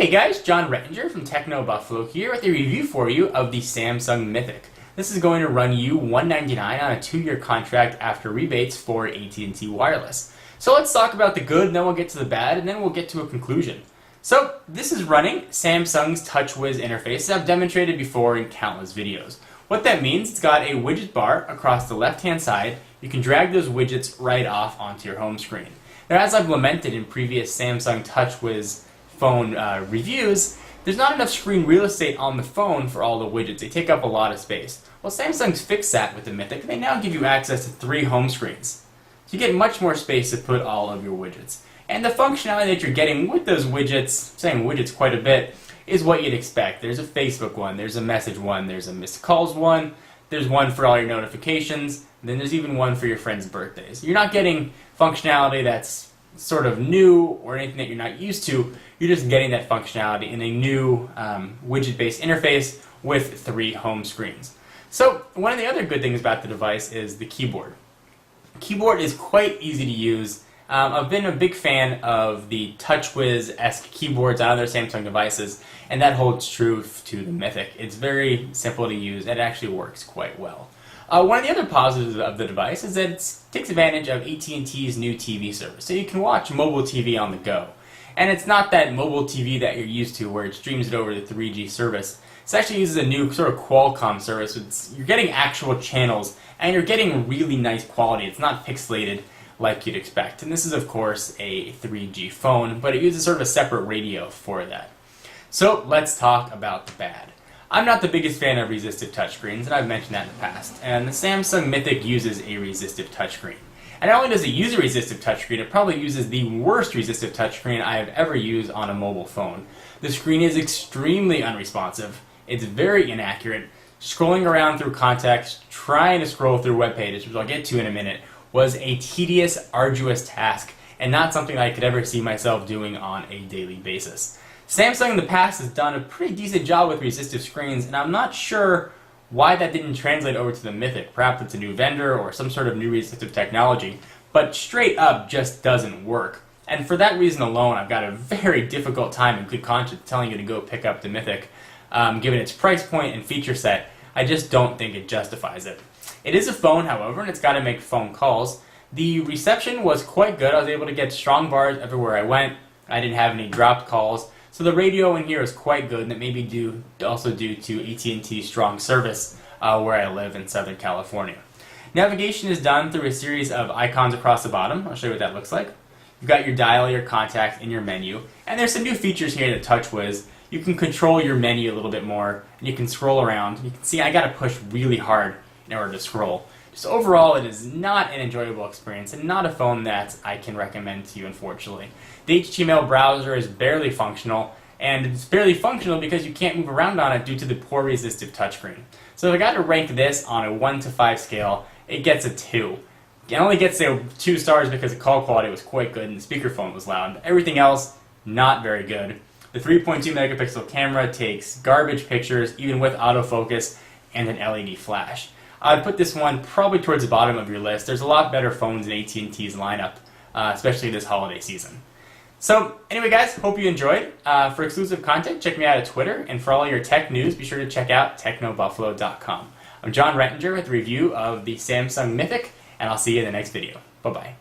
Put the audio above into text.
Hey guys, John Rettinger from Techno Buffalo here with a review for you of the Samsung Mythic. This is going to run you $199 on a 2-year contract after rebates for AT&T Wireless. So let's talk about the good, and then we'll get to the bad, and then we'll get to a conclusion. So this is running Samsung's TouchWiz interface that I've demonstrated before in countless videos. What that means, it's got a widget bar across the left-hand side. You can drag those widgets right off onto your home screen. Now, as I've lamented in previous Samsung TouchWiz phone reviews, there's not enough screen real estate on the phone for all the widgets. They take up a lot of space. Well, Samsung's fixed that with the Mythic. They now give you access to 3 home screens. So you get much more space to put all of your widgets. And the functionality that you're getting with those widgets, saying widgets quite a bit, is what you'd expect. There's a Facebook one, there's a message one, there's a missed calls one, there's one for all your notifications, and then there's even one for your friends' birthdays. You're not getting functionality that's sort of new or anything that you're not used to. You're just getting that functionality in a new widget-based interface with 3 home screens. So one of the other good things about the device is the keyboard. The keyboard is quite easy to use. I've been a big fan of the TouchWiz-esque keyboards on other Samsung devices, and that holds true to the Mythic. It's very simple to use, and it actually works quite well. One of the other positives of the device is that it takes advantage of AT&T's new TV service, so you can watch mobile TV on the go. And it's not that mobile TV that you're used to where it streams it over the 3G service. It actually uses a new sort of Qualcomm service. You're getting actual channels, and you're getting really nice quality. It's not pixelated like you'd expect. And this is, of course, a 3G phone, but it uses sort of a separate radio for that. So let's talk about the bad. I'm not the biggest fan of resistive touchscreens, and I've mentioned that in the past. And the Samsung Mythic uses a resistive touchscreen. And not only does it use a resistive touchscreen, it probably uses the worst resistive touchscreen I have ever used on a mobile phone. The screen is extremely unresponsive. It's very inaccurate. Scrolling around through contacts, trying to scroll through web pages, which I'll get to in a minute, was a tedious, arduous task, and not something I could ever see myself doing on a daily basis. Samsung in the past has done a pretty decent job with resistive screens, and I'm not sure why that didn't translate over to the Mythic. Perhaps it's a new vendor or some sort of new resistive technology, but straight up just doesn't work. And for that reason alone, I've got a very difficult time in good conscience telling you to go pick up the Mythic. Given its price point and feature set, I just don't think it justifies it. It is a phone, however, and it's got to make phone calls. The reception was quite good. I was able to get strong bars everywhere I went. I didn't have any dropped calls. So the radio in here is quite good, and that may be also due to AT&T's strong service where I live in Southern California. Navigation is done through a series of icons across the bottom. I'll show you what that looks like. You've got your dial, your contacts, and your menu. And there's some new features here in the TouchWiz. You can control your menu a little bit more, and you can scroll around. You can see I got to push really hard in order to scroll. Just overall, it is not an enjoyable experience and not a phone that I can recommend to you, unfortunately. The HTML browser is barely functional, and it's barely functional because you can't move around on it due to the poor resistive touchscreen. So if I got to rank this on a 1 to 5 scale, it gets a 2. It only gets 2 stars because the call quality was quite good and the speakerphone was loud. Everything else, not very good. The 3.2 megapixel camera takes garbage pictures, even with autofocus and an LED flash. I'd put this one probably towards the bottom of your list. There's a lot better phones in AT&T's lineup, especially this holiday season. So anyway guys, hope you enjoyed. For exclusive content, check me out at Twitter, and for all your tech news, be sure to check out technobuffalo.com. I'm John Rettinger with a review of the Samsung Mythic, and I'll see you in the next video. Bye-bye.